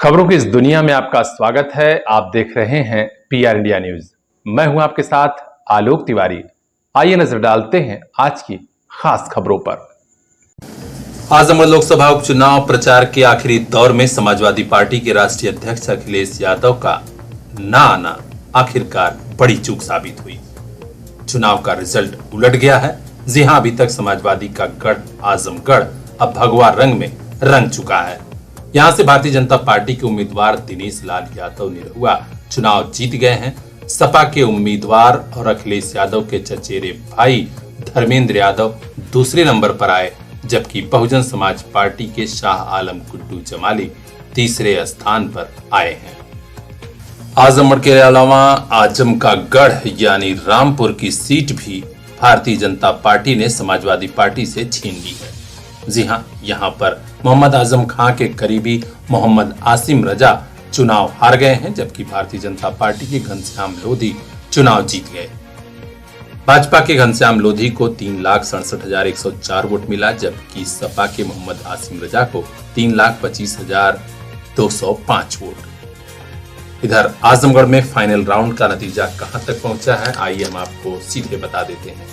खबरों की इस दुनिया में आपका स्वागत है। आप देख रहे हैं पीआर इंडिया न्यूज। मैं हूं आपके साथ आलोक तिवारी। आइए नजर डालते हैं आज की खास खबरों पर। आजमगढ़ लोकसभा उपचुनाव प्रचार के आखिरी दौर में समाजवादी पार्टी के राष्ट्रीय अध्यक्ष अखिलेश यादव का न आना आखिरकार बड़ी चूक साबित हुई। चुनाव का रिजल्ट उलट गया है। जी हां, अभी तक समाजवादी का गढ़ आजमगढ़ अब भगवा रंग में रंग चुका है। यहां से भारतीय जनता पार्टी के उम्मीदवार दिनेश लाल यादव निरहुआ चुनाव जीत गए हैं। सपा के उम्मीदवार और अखिलेश यादव के चचेरे भाई धर्मेंद्र यादव दूसरे नंबर पर आए, जबकि बहुजन समाज पार्टी के शाह आलम गुड्डू जमाली तीसरे स्थान पर आए हैं। आजमगढ़ के अलावा आजम का गढ़ यानी रामपुर की सीट भी भारतीय जनता पार्टी ने समाजवादी पार्टी से छीन ली है। जी हां, यहां पर मोहम्मद आजम खां के करीबी मोहम्मद आसिम रजा चुनाव हार गए हैं, जबकि भारतीय जनता पार्टी के घनश्याम लोधी चुनाव जीत गए। भाजपा के घनश्याम लोधी को 3,67,104 वोट मिला, जबकि सपा के मोहम्मद आसिम रजा को 3,25,205 वोट। इधर आजमगढ़ में फाइनल राउंड का नतीजा कहां तक पहुंचा है, आइए हम आपको सीधे बता देते हैं।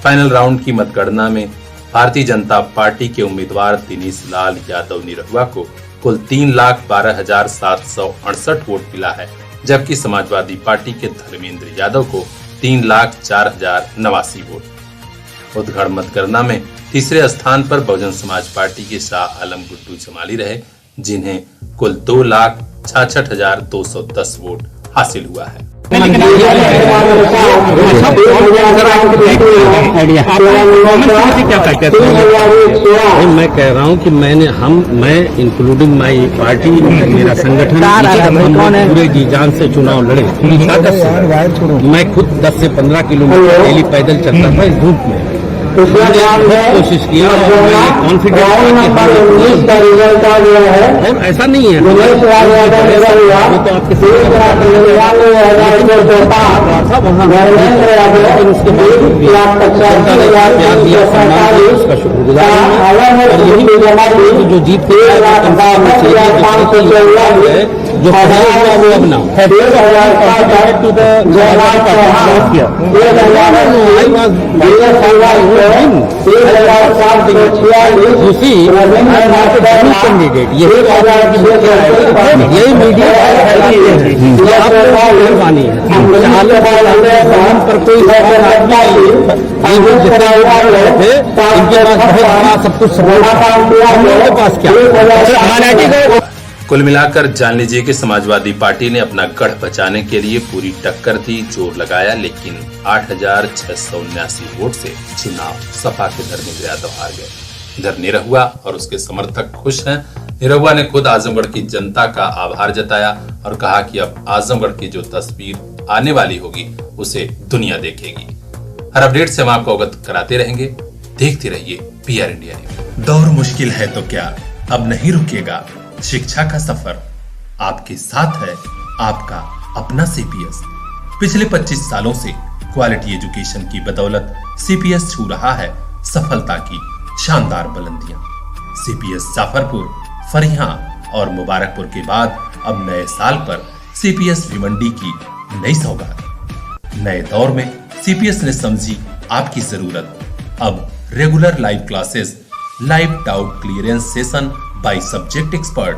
फाइनल राउंड की मतगणना में भारतीय जनता पार्टी के उम्मीदवार दिनेश लाल यादव निरहुआ को कुल 3,12,768 वोट मिला है, जबकि समाजवादी पार्टी के धर्मेंद्र यादव को 3,04,089 वोट। उद्गढ़ मतगणना में तीसरे स्थान पर बहुजन समाज पार्टी के शाह आलम गुड्डू जमाली रहे, जिन्हें कुल 2,66,210 वोट हासिल हुआ है। मैं कह रहा हूं कि मैं इंक्लूडिंग माई पार्टी, मेरा संगठन, हम पूरे जी जान से चुनाव लड़े। मैं खुद 10 से 15 किलोमीटर डेली पैदल चलता था इस धूप में। कोशिश किया कॉन्फिडेंस ऐसा नहीं है, वो तो आपके उसका शुक्रगुजार हूं। जो जीत के जो अब ना कैंडिडेट यही मीडिया मेहरबानी है। पर कोई सब कुछ पास क्या। कुल मिलाकर जान लीजिए कि समाजवादी पार्टी ने अपना गढ़ बचाने के लिए पूरी टक्कर दी, जोर लगाया, लेकिन 8,679 वोट से चुनाव सपा के धर्मेंद्र यादव हार गए। इधर निरहुआ और उसके समर्थक खुश हैं। निरहुआ ने खुद आजमगढ़ की जनता का आभार जताया और कहा कि अब आजमगढ़ की जो तस्वीर आने वाली होगी उसे दुनिया देखेगी। हर अपडेट से हम आपको अवगत कराते रहेंगे। देखते रहिए पीआर इंडिया न्यूज। दौर मुश्किल है तो क्या, अब नहीं रुकेगा शिक्षा का सफर। आपके साथ है आपका अपना सीपीएस। पिछले 25 सालों से क्वालिटी एजुकेशन की बदौलत सीपीएस छू रहा है सफलता की शानदार बुलंदियां। सीपीएस जाफरपुर, फरिया और मुबारकपुर के बाद अब नए साल पर सीपीएस भिवंडी की नई सौगात। नए दौर में सीपीएस ने समझी आपकी जरूरत। अब regular live classes, live doubt clearance session by subject expert,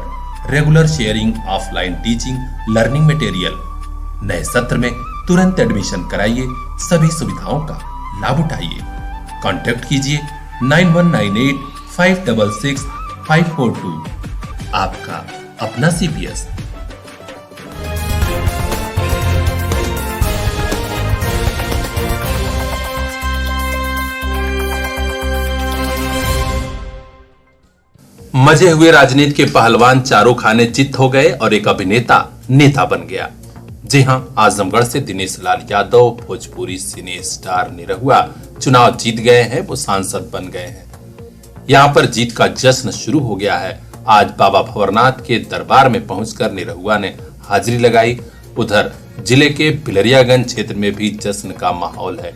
regular sharing, offline teaching, learning material. नए सत्र में तुरंत एडमिशन कराइए, सभी सुविधाओं का लाभ उठाइए। कांटेक्ट कीजिए 9198566542। आपका अपना सीपीएस। मजे हुए राजनीति के पहलवान चारों खाने चित्त हो गए और एक अभिनेता नेता बन गया। जी हां, आजमगढ़ से दिनेश लाल यादव भोजपुरी सिने स्टार निरहुआ चुनाव जीत गए हैं, वो सांसद बन गए हैं। यहां पर जीत का जश्न शुरू हो गया है। आज बाबा भंवरनाथ के दरबार में पहुंचकर निरहुआ ने हाजिरी लगाई। उधर जिले के बिलरियागंज क्षेत्र में भी जश्न का माहौल है।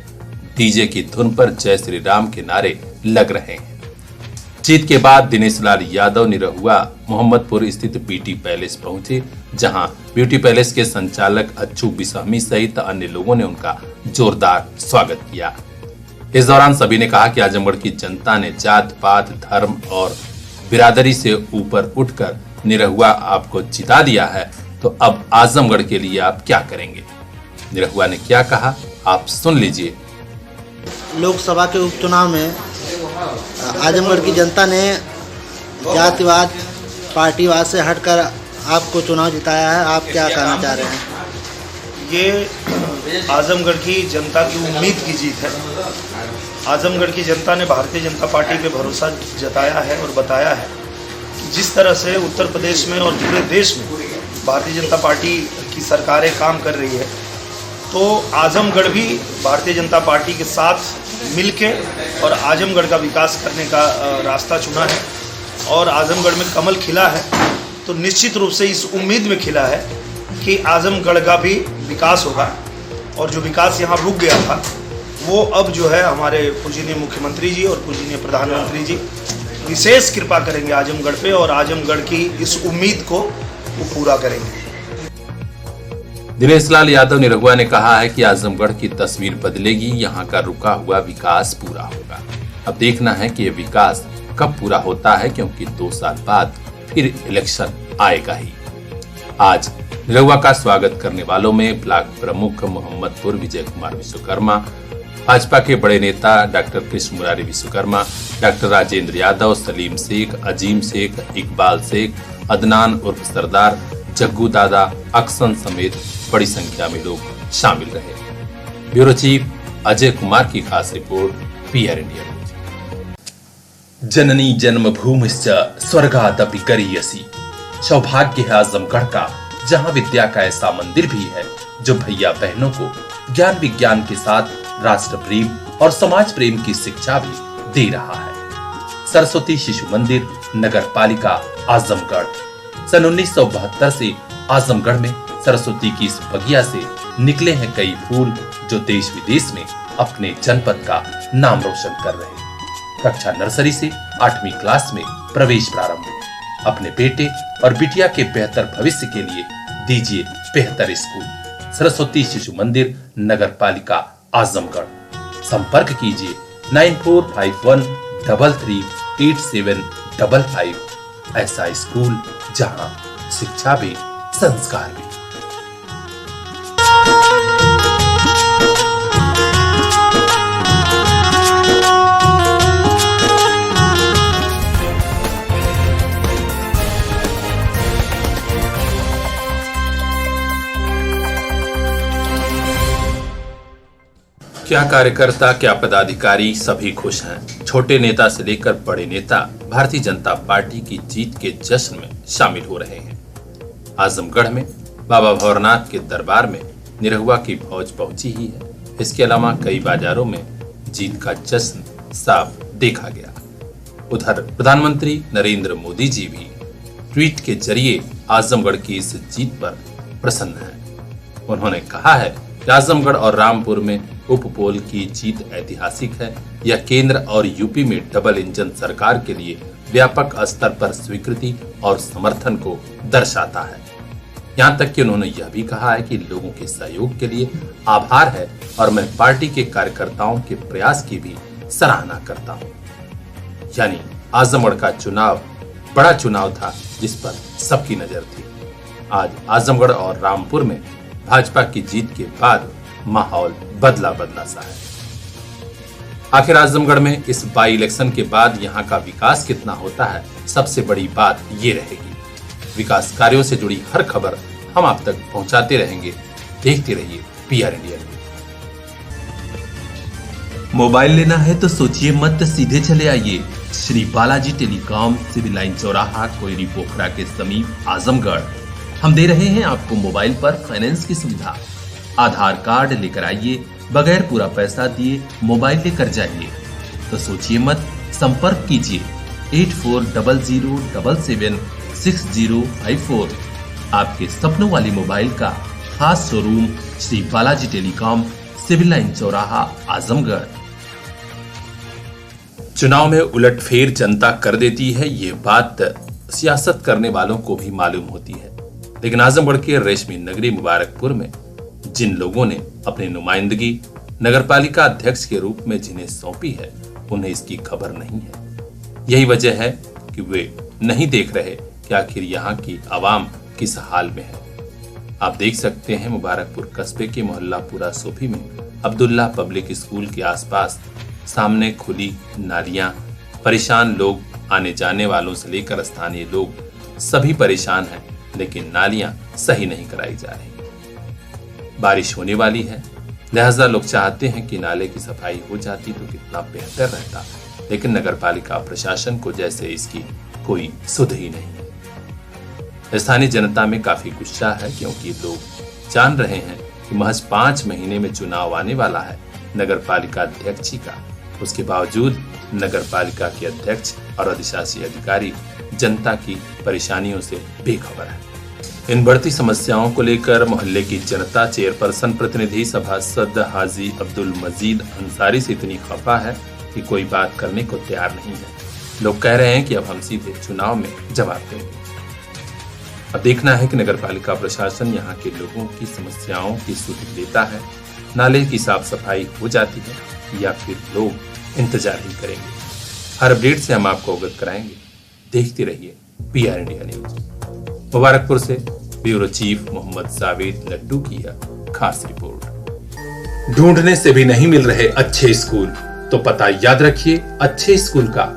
डीजे की धुन पर जय श्री राम के नारे लग रहे हैं। जीत के बाद दिनेश लाल यादव निरहुआ मोहम्मदपुर स्थित ब्यूटी पैलेस पहुंचे, जहां ब्यूटी पैलेस के संचालक अच्छू बिसहमी सहित अन्य लोगों ने उनका जोरदार स्वागत किया। इस दौरान सभी ने कहा कि आजमगढ़ की जनता ने जात पात धर्म और बिरादरी से ऊपर उठकर निरहुआ आपको जिता दिया है, तो अब आजमगढ़ के लिए आप क्या करेंगे। निरहुआ ने क्या कहा आप सुन लीजिए। लोकसभा के उपचुनाव में आजमगढ़ की जनता ने जातिवाद पार्टीवाद से हटकर आपको चुनाव जिताया है, आप क्या कहना चाह रहे हैं। ये आजमगढ़ की जनता की उम्मीद की जीत है। आजमगढ़ की जनता ने भारतीय जनता पार्टी पे भरोसा जताया है और बताया है कि जिस तरह से उत्तर प्रदेश में और पूरे देश में भारतीय जनता पार्टी की सरकारें काम कर रही है, तो आजमगढ़ भी भारतीय जनता पार्टी के साथ मिलके और आजमगढ़ का विकास करने का रास्ता चुना है। और आजमगढ़ में कमल खिला है तो निश्चित रूप से इस उम्मीद में खिला है कि आजमगढ़ का भी विकास होगा, और जो विकास यहाँ रुक गया था वो अब जो है हमारे पूजनीय मुख्यमंत्री जी और पूजनीय प्रधानमंत्री जी विशेष कृपा करेंगे आजमगढ़ पे, और आजमगढ़ की इस उम्मीद को वो पूरा करेंगे। दिनेश लाल यादव निरहुआ ने कहा है कि आजमगढ़ की तस्वीर बदलेगी, यहाँ का रुका हुआ विकास पूरा होगा। अब देखना है कि ये विकास कब पूरा होता है, क्योंकि 2 साल बाद फिर इलेक्शन आएगा ही। आज निरहुआ का स्वागत करने वालों में ब्लॉक प्रमुख मोहम्मदपुर विजय कुमार विश्वकर्मा, भाजपा के बड़े नेता डॉक्टर कृष्ण मुरारी विश्वकर्मा, डॉक्टर राजेंद्र यादव, सलीम शेख, अजीम शेख, इकबाल शेख, अदनान उर्फ सरदार, जग्गू दादा, अक्सन समेत बड़ी संख्या में लोग शामिल रहे। ब्यूरो चीफ अजय कुमार की खास रिपोर्ट, पीआर इंडिया न्यूज। जननी जन्मभूमिश्च स्वर्गादपि गरीयसी। सौभाग्य है आजमगढ़ का, जहां विद्या का ऐसा मंदिर भी है जो भैया बहनों को ज्ञान विज्ञान के साथ राष्ट्र प्रेम और समाज प्रेम की शिक्षा भी दे रहा है। सरस्वती शिशु मंदिर, नगर पालिका आजमगढ़। सन 1972 से आजमगढ़ में सरस्वती की इस बगिया से निकले हैं कई फूल जो देश विदेश में अपने जनपद का नाम रोशन कर रहे हैं। कक्षा नर्सरी से 8वीं क्लास में प्रवेश प्रारंभ। अपने बेटे और बिटिया के बेहतर भविष्य के लिए दीजिए बेहतर स्कूल। सरस्वती शिशु मंदिर, नगर पालिका आजमगढ़। संपर्क कीजिए 9451338755। ऐसा स्कूल जहां शिक्षा भी संस्कार भी। क्या कार्यकर्ता, क्या पदाधिकारी, सभी खुश हैं। छोटे नेता से लेकर बड़े नेता भारतीय जनता पार्टी की जीत के जश्न में शामिल हो रहे हैं। आजमगढ़ में बाबा भवरनाथ के दरबार में निरहुआ की फौज पहुंची ही है। इसके अलावा कई बाजारों में जीत का जश्न साफ देखा गया। उधर प्रधानमंत्री नरेंद्र मोदी जी भी ट्वीट के जरिए आजमगढ़ की इस जीत पर प्रसन्न हैं। उन्होंने कहा है कि आजमगढ़ और रामपुर में उपपोल की जीत ऐतिहासिक है। यह केंद्र और यूपी में डबल इंजन सरकार के लिए व्यापक स्तर पर स्वीकृति और समर्थन को दर्शाता है। यहाँ तक कि उन्होंने यह भी कहा है कि लोगों के सहयोग के लिए आभार है और मैं पार्टी के कार्यकर्ताओं के प्रयास की भी सराहना करता हूँ। यानी आजमगढ़ का चुनाव बड़ा चुनाव था जिस पर सबकी नजर थी। आज आजमगढ़ और रामपुर में भाजपा की जीत के बाद माहौल बदला सा है। आखिर आजमगढ़ में इस बाई इलेक्शन के बाद यहाँ का विकास कितना होता है, सबसे बड़ी बात ये रहेगी। विकास कार्यों से जुड़ी हर खबर हम आप तक पहुंचाते रहेंगे। देखते रहिए पीआर इंडिया न्यूज। मोबाइल लेना है तो सोचिए मत, सीधे चले आइए Shri Balaji telecom, civil line चौराहा, कोयरी पोखरा के समीप आजमगढ़। हम दे रहे हैं आपको मोबाइल पर फाइनेंस की सुविधा। आधार कार्ड लेकर आइए, बगैर पूरा पैसा दिए मोबाइल लेकर जाइए। तो सोचिए मत, संपर्क कीजिए 8400776054। आपके सपनों वाली मोबाइल का खास showroom Shri Balaji telecom, civil line चौराहा आजमगढ़। चुनाव में उलटफेर जनता कर देती है, ये बात सियासत करने वालों को भी मालूम होती है। लेकिन आजमगढ़ के रेशमी नगरी मुबारकपुर में जिन लोगों ने अपनी नुमाइंदगी नगरपालिका अध्यक्ष के रूप में जिन्हें सौंपी है, उन्हें इसकी खबर नहीं है। यही वजह है कि वे नहीं देख रहे कि आखिर यहाँ की आवाम किस हाल में है। आप देख सकते हैं मुबारकपुर कस्बे के मोहल्ला पूरा सोफी में अब्दुल्ला पब्लिक स्कूल के आसपास सामने खुली नालियां, परेशान लोग, आने जाने वालों से लेकर स्थानीय लोग सभी परेशान हैं, लेकिन नालियां सही नहीं कराई जा रही। बारिश होने वाली है, लिहाजा लोग चाहते हैं कि नाले की सफाई हो जाती तो कितना बेहतर रहता, लेकिन नगरपालिका प्रशासन को जैसे इसकी कोई सुध ही नहीं है। स्थानीय जनता में काफी गुस्सा है, क्योंकि लोग जान रहे हैं कि महज 5 महीने में चुनाव आने वाला है नगरपालिका अध्यक्ष का। उसके बावजूद नगरपालिका के अध्यक्ष और अधिशासी अधिकारी जनता की परेशानियों से बेखबर है। इन बढ़ती समस्याओं को लेकर मोहल्ले की जनता चेयरपर्सन प्रतिनिधि सभासद हाजी अब्दुल मजीद अंसारी से इतनी खफा है कि कोई बात करने को तैयार नहीं है। लोग कह रहे हैं कि अब हम सीधे चुनाव में जवाब देंगे। अब देखना है कि नगरपालिका प्रशासन यहाँ के लोगों की समस्याओं की सुध लेता है, नाले की साफ सफाई हो जाती है, या फिर लोग इंतजार ही करेंगे। हर अपडेट से हम आपको अवगत कराएंगे। देखते रहिए PR इंडिया न्यूज। मुबारकपुर से ब्यूरो चीफ मोहम्मद जावेद लड्डू की यह खास रिपोर्ट। ढूंढने से भी नहीं मिल रहे अच्छे स्कूल, तो पता याद रखिए अच्छे स्कूल का।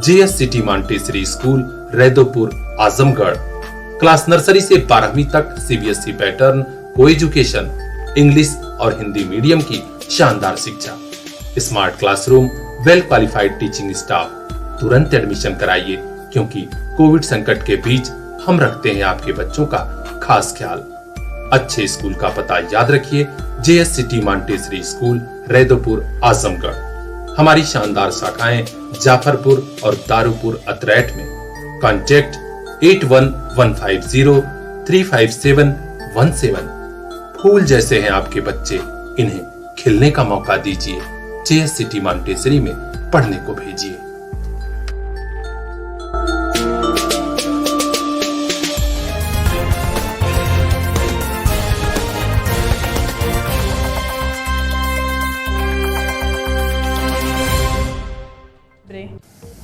JS city Montessori school, Raidopur, Azamgarh. Class nursery से 12वीं तक CBSE पैटर्न, को एजुकेशन, इंग्लिश और हिंदी मीडियम की शानदार शिक्षा, smart classroom, well qualified teaching staff. तुरंत एडमिशन कराइए, क्योंकि कोविड संकट के बीच हम रखते हैं आपके बच्चों का खास ख्याल। अच्छे स्कूल का पता याद रखिए, JS city Montessori school, Raidopur, Azamgarh. हमारी शानदार शाखाएं जाफरपुर और दारूपुर अतरैट में। कॉन्टैक्ट 8115035717। फूल जैसे हैं आपके बच्चे, इन्हें खिलने का मौका दीजिए। JS सिटी मॉन्टेसरी में पढ़ने को भेजिए।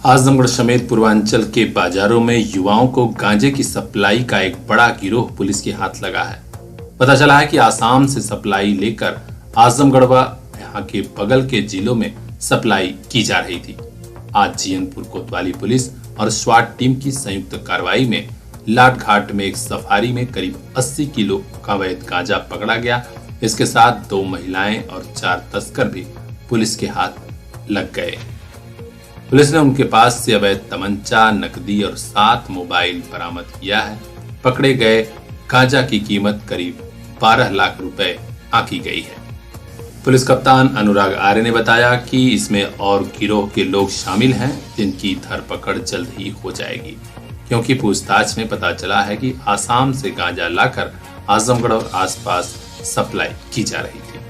आजमगढ़ समेत पूर्वांचल के बाजारों में युवाओं को गांजे की सप्लाई का एक बड़ा गिरोह पुलिस के हाथ लगा है। पता चला है कि आसाम से सप्लाई लेकर आजमगढ़ व यहाँ के बगल के जिलों में सप्लाई की जा रही थी। आज जीयनपुर कोतवाली पुलिस और स्वाट टीम की संयुक्त कार्रवाई में लाट घाट में एक सफारी में करीब 80 किलो का अवैध गांजा पकड़ा गया। इसके साथ 2 महिलाएं और 4 तस्कर भी पुलिस के हाथ लग गए। पुलिस ने उनके पास से अवैध तमंचा, नकदी और 7 मोबाइल बरामद किया है। पकड़े गए गांजा की कीमत करीब 12 लाख रुपए आंकी गई है। पुलिस कप्तान अनुराग आर्य ने बताया कि इसमें और गिरोह के लोग शामिल हैं, जिनकी धरपकड़ जल्द ही हो जाएगी, क्योंकि पूछताछ में पता चला है कि आसाम से गांजा लाकर आजमगढ़ और आसपास सप्लाई की जा रही थी।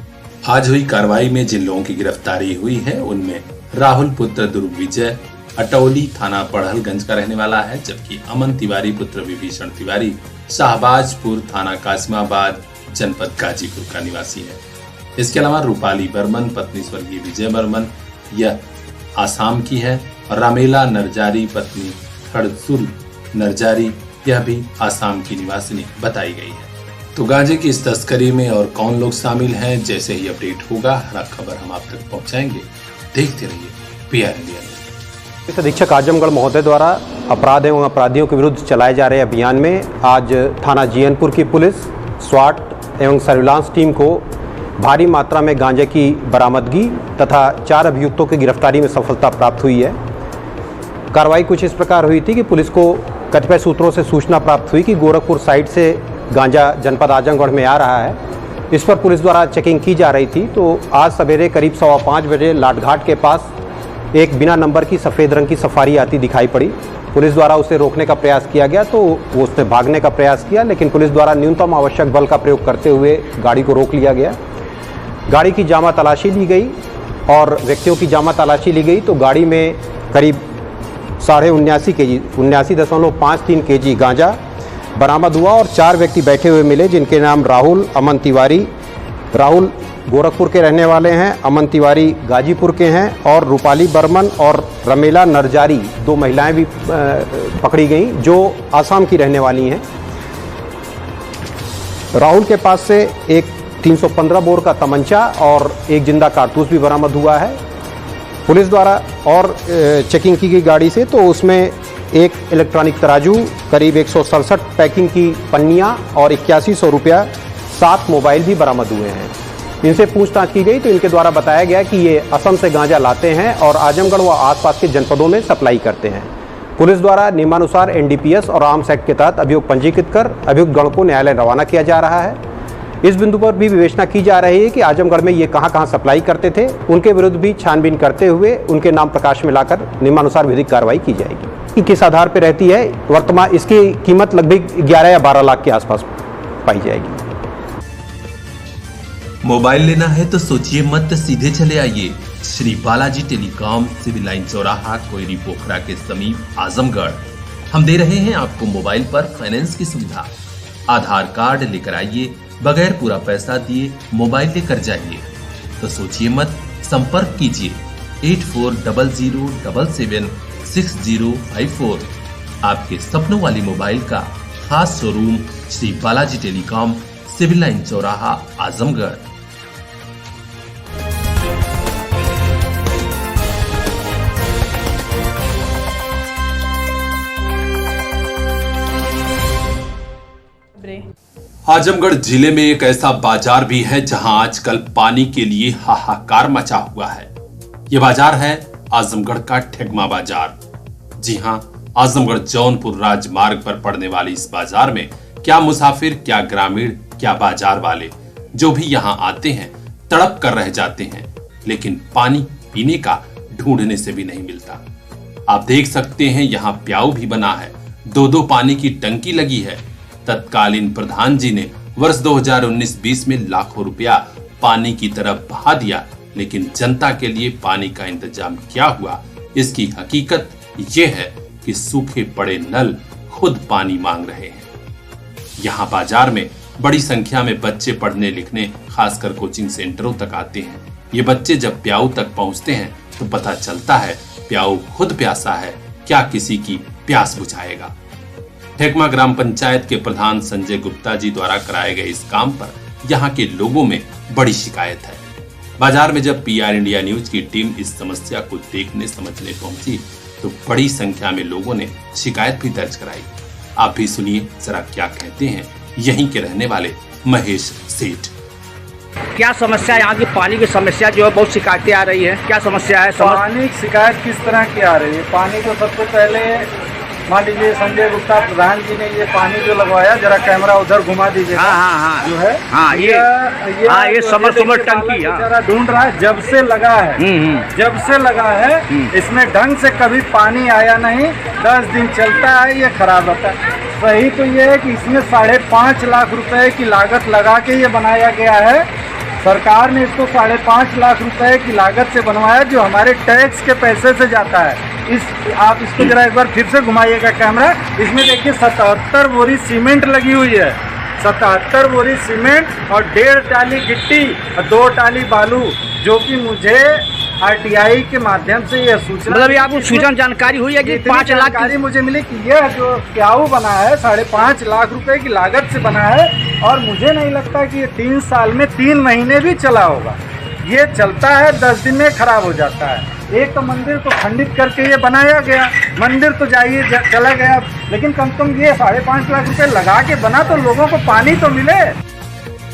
आज हुई कार्रवाई में जिन लोगों की गिरफ्तारी हुई है, उनमें राहुल पुत्र दुर्ग विजय अटौली थाना पढ़लगंज का रहने वाला है, जबकि अमन तिवारी पुत्र विभीषण तिवारी शाहबाजपुर थाना कासिमाबाद जनपद गाजीपुर का निवासी है। इसके अलावा रूपाली बर्मन पत्नी स्वर्गीय विजय बर्मन, यह आसाम की है, और रामेला नरजारी पत्नी थड़सुल नरजारी, यह भी आसाम की निवासिनी बताई गई है। तो गांजे की इस तस्करी में और कौन लोग शामिल हैं, जैसे ही अपडेट होगा हर खबर हम आप तक पहुंचाएंगे। देखते रहिए PR इंडिया। पुलिस अधीक्षक आजमगढ़ महोदय द्वारा अपराध एवं अपराधियों के विरुद्ध चलाए जा रहे अभियान में आज थाना जीयनपुर की पुलिस, स्वाट एवं सर्विलांस टीम को भारी मात्रा में गांजे की बरामदगी तथा 4 अभियुक्तों की गिरफ्तारी में सफलता प्राप्त हुई है। कार्रवाई कुछ इस प्रकार हुई थी कि पुलिस को कतिपय सूत्रों से सूचना प्राप्त हुई कि गोरखपुर साइड से गांजा जनपद आजमगढ़ में आ रहा है। इस पर पुलिस द्वारा चेकिंग की जा रही थी, तो आज सवेरे करीब 5:15 बजे लाटघाट के पास एक बिना नंबर की सफ़ेद रंग की सफारी आती दिखाई पड़ी। पुलिस द्वारा उसे रोकने का प्रयास किया गया, तो वो उसने भागने का प्रयास किया, लेकिन पुलिस द्वारा न्यूनतम आवश्यक बल का प्रयोग करते हुए गाड़ी को रोक लिया गया। गाड़ी की जामा तलाशी ली गई और व्यक्तियों की जामा तलाशी ली गई तो गाड़ी में करीब 79.5 केजी 79.53 केजी गांजा बरामद हुआ और 4 व्यक्ति बैठे हुए मिले, जिनके नाम राहुल अमन तिवारी। राहुल गोरखपुर के रहने वाले हैं, अमन तिवारी गाजीपुर के हैं और रूपाली बर्मन और रमेला नरजारी 2 महिलाएं भी पकड़ी गईं जो आसाम की रहने वाली हैं। राहुल के पास से एक 315 बोर का तमंचा और एक जिंदा कारतूस भी बरामद हुआ है। पुलिस द्वारा और चेकिंग की गई गाड़ी से तो उसमें एक इलेक्ट्रॉनिक तराजू, करीब 167 पैकिंग की पन्नियां और 8100 रुपया, 7 मोबाइल भी बरामद हुए हैं। इनसे पूछताछ की गई तो इनके द्वारा बताया गया कि ये असम से गांजा लाते हैं और आजमगढ़ व आसपास के जनपदों में सप्लाई करते हैं। पुलिस द्वारा नियमानुसार एनडीपीएस और आर्म्स एक्ट के तहत अभियोग पंजीकृत कर अभियुक्त गण को न्यायालय रवाना किया जा रहा है। इस बिंदु पर भी विवेचना की जा रही है कि आजमगढ़ में ये कहां सप्लाई करते थे, उनके विरुद्ध भी छानबीन करते हुए उनके नाम प्रकाश में लाकर नियमानुसार विधिक कार्रवाई की जाएगी। किस आधार पर रहती है, वर्तमान इसकी कीमत लगभग 11 या 12 लाख के आसपास पाई जाएगी। मोबाइल लेना है तो सोचिए मत, सीधे चले आइए Shri Balaji telecom, civil line चौराहा, कोयरी पोखरा के समीप आजमगढ़। हम दे रहे हैं आपको मोबाइल पर फाइनेंस की सुविधा। आधार कार्ड लेकर आइए, बगैर पूरा पैसा दिए मोबाइल लेकर जाइए। तो सोचिए मत, संपर्क कीजिए 8400776054। आपके सपनों वाली मोबाइल का खास showroom Shri Balaji telecom, civil line चौराहा, आजमगढ़। आजमगढ़ जिले में एक ऐसा बाजार भी है जहां आजकल पानी के लिए हाहाकार मचा हुआ है। यह बाजार है आजमगढ़ का ठेगमा बाजार। जी हां, आजमगढ़ जौनपुर राजमार्ग पर पड़ने वाली इस बाजार में क्या मुसाफिर, क्या ग्रामीण, क्या बाजार वाले जो भी यहां आते हैं तड़प कर रह जाते हैं, लेकिन पानी पीने का ढूंढने से भी नहीं मिलता। आप देख सकते हैं यहां प्याऊ भी बना है, 2-2 पानी की टंकी लगी है। तत्कालीन प्रधान जी ने वर्ष 2019-20 में लाखों रुपया पानी की तरफ बहा दिया, लेकिन जनता के लिए पानी का इंतजाम क्या हुआ, इसकी हकीकत ये है कि सूखे पड़े नल खुद पानी मांग रहे हैं। यहाँ बाजार में बड़ी संख्या में बच्चे पढ़ने लिखने, खासकर कोचिंग सेंटरों तक आते हैं। ये बच्चे जब प्याऊ तक पहुँचते हैं तो पता चलता है प्याऊ खुद प्यासा है, क्या किसी की प्यास बुझाएगा। ठेगमा ग्राम पंचायत के प्रधान संजय गुप्ता जी द्वारा कराए गए इस काम पर यहाँ के लोगों में बड़ी शिकायत है। बाजार में जब पीआर इंडिया न्यूज की टीम इस समस्या को देखने समझने पहुंची तो बड़ी संख्या में लोगों ने शिकायत भी दर्ज कराई। आप भी सुनिए जरा क्या कहते हैं यहीं के रहने वाले महेश सेठ। क्या समस्या है यहाँ की? पानी की समस्या जो है, बहुत शिकायतें आ रही है, क्या समस्या है? पानी की शिकायत किस तरह की आ रही है? पानी को सबसे पहले मान लीजिए संजय गुप्ता प्रधान जी ने ये पानी जो लगवाया, जरा कैमरा उधर घुमा दीजिए। हाँ, जो है ये समर टंकी जरा ढूंढ रहा है, जब से लगा है इसमें ढंग से कभी पानी आया नहीं। 10 दिन चलता है, ये खराब होता है। सही तो ये है कि इसमें 5.5 लाख रुपए की लागत लगा के ये बनाया गया है। सरकार ने इसको 5.5 लाख रुपए की लागत से बनवाया, जो हमारे टैक्स के पैसे से जाता है। आप इसको जरा एक बार फिर से घुमाइएगा कैमरा। इसमें देखिए 77 बोरी सीमेंट लगी हुई है, 77 बोरी सीमेंट और 1.5 टाली गिट्टी और 2 टाली बालू, जो कि मुझे आरटीआई के माध्यम से ये सूचना, मतलब आपको सूचना जानकारी हुई है कि 5 लाख जानकारी मुझे मिली कि यह जो प्याऊ बना है 5.5 लाख रुपए की लागत से बना है। और मुझे नहीं लगता कि ये 3 साल में 3 महीने भी चला होगा। ये चलता है, 10 दिन में खराब हो जाता है। एक तो मंदिर को खंडित करके ये बनाया गया, मंदिर तो जाइए चला गया, लेकिन कम से कम ये 5.5 लाख रुपए लगा के बना तो लोगों को पानी तो मिले।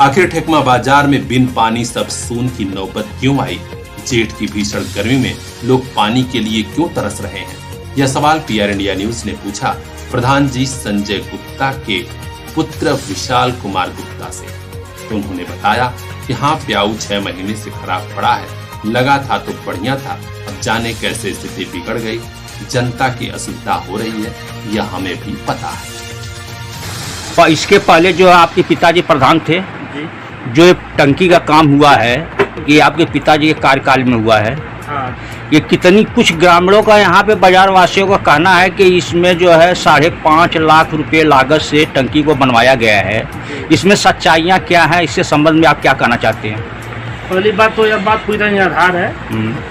आखिर ठेगमा बाजार में बिन पानी सब सून की नौबत क्यों आई? जेठ की भीषण गर्मी में लोग पानी के लिए क्यों तरस रहे हैं? यह सवाल पीआर इंडिया न्यूज ने पूछा प्रधान जी संजय गुप्ता के पुत्र विशाल कुमार गुप्ता से। तो उन्होंने बताया कि हाँ, प्याऊ 6 महीने से खराब पड़ा है, लगा था तो बढ़िया था, अब जाने कैसे स्थिति बिगड़ गई। जनता की असुविधा हो रही है, यह हमें भी पता है। इसके पहले जो आपके पिताजी प्रधान थे, जो टंकी का काम हुआ है, ये आपके पिताजी के कार्यकाल में हुआ है। ये कितनी, कुछ ग्रामीणों का, यहाँ पे बाजार वासियों का कहना है कि इसमें जो है 5.5 लाख रुपए लागत से टंकी को बनवाया गया है। इसमें सच्चाइयाँ क्या हैं, इससे संबंध में आप क्या कहना चाहते हैं? पहली बात तो यह बात पूरी तरह निराधार है।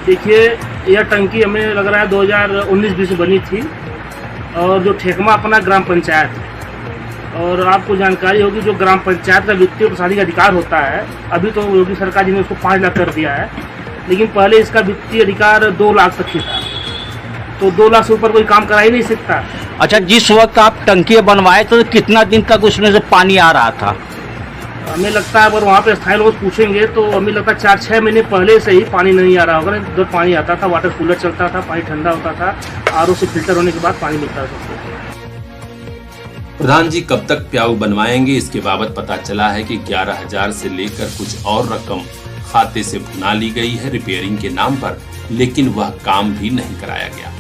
देखिए, यह टंकी हमें लग रहा है 2019-20 में बनी थी और जो ठेकमा अपना ग्राम पंचायत, और आपको जानकारी होगी जो ग्राम पंचायत का वित्तीय प्रशासनिक अधिकार होता है, अभी तो योगी सरकार जी ने उसको 5 लाख कर दिया है, लेकिन पहले इसका वित्तीय अधिकार 2 लाख तक ही था, तो 2 लाख से ऊपर कोई काम करा ही नहीं सकता। अच्छा, जिस वक्त आप टंकी बनवाए तो कितना दिन तक उसमें से पानी आ रहा था? हमें लगता है अगर वहाँ पे स्थानीय लोग पूछेंगे तो हमें लगता है 4-6 महीने पहले से ही पानी नहीं आ रहा होगा। जब पानी आता था, वाटर कूलर चलता था, पानी ठंडा होता था, आरओ से फिल्टर होने के बाद पानी मिलता था। प्रधान जी कब तक प्याऊ बनवाएंगे, इसके बाबत पता चला है कि 11,000 से लेकर कुछ और रकम खाते से भुना ली गई है रिपेयरिंग के नाम पर, लेकिन वह काम भी नहीं कराया गया।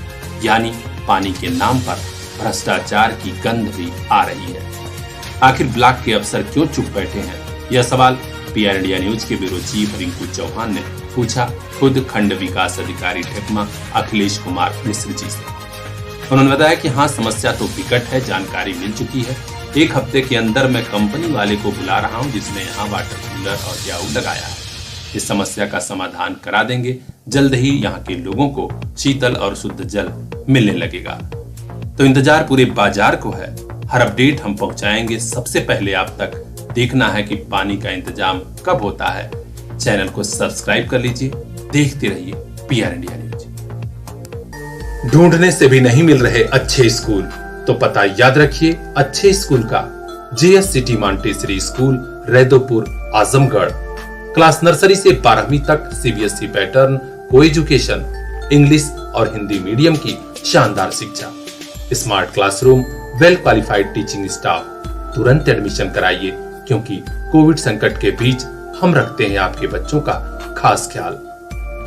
यानी पानी के नाम पर भ्रष्टाचार की गंध भी आ रही है। आखिर ब्लॉक के अफसर क्यों चुप बैठे हैं, यह सवाल पीआर इंडिया न्यूज के ब्यूरो चीफ रिंकू चौहान ने पूछा खुद खंड विकास अधिकारी ठेकमा अखिलेश कुमार मिश्र जी से। उन्होंने बताया कि हाँ, समस्या तो विकट है, जानकारी मिल चुकी है। 1 हफ्ते के अंदर मैं कंपनी वाले को बुला रहा हूँ जिसने यहाँ वाटर कूलर और प्याऊ लगाया है। इस समस्या का समाधान करा देंगे। जल्द ही यहाँ के लोगों को शीतल और शुद्ध जल मिलने लगेगा। तो इंतजार पूरे बाजार को है। हर अपडेट हम पहुंचाएंगे सबसे पहले आप तक। देखना है कि पानी का इंतजाम कब होता है। चैनल को सब्सक्राइब कर लीजिए, देखते रहिए पीआर इंडिया न्यूज। ढूंढने से भी नहीं मिल रहे अच्छे स्कूल, तो पता याद रखिए अच्छे स्कूल का। JS city Montessori school, Raidopur, Azamgarh. Class nursery से 12वीं तक सीबीएसई पैटर्न, को एजुकेशन, इंग्लिश और हिंदी मीडियम की शानदार शिक्षा, smart classroom, well qualified teaching staff. तुरंत एडमिशन कराइए, क्योंकि कोविड संकट के बीच हम रखते हैं आपके बच्चों का खास ख्याल।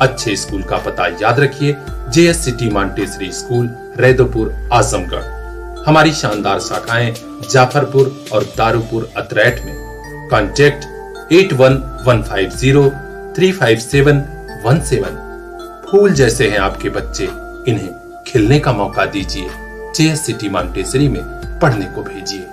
अच्छे स्कूल का पता याद रखिए, JS city Montessori school, Raidopur, Azamgarh. हमारी शानदार शाखाएं जाफरपुर और दारूपुर अतरैट में। कॉन्टैक्ट 8115035717। फूल जैसे हैं आपके बच्चे, इन्हें खिलने का मौका दीजिए। जेएस सिटी मॉन्टेसरी में पढ़ने को भेजिए।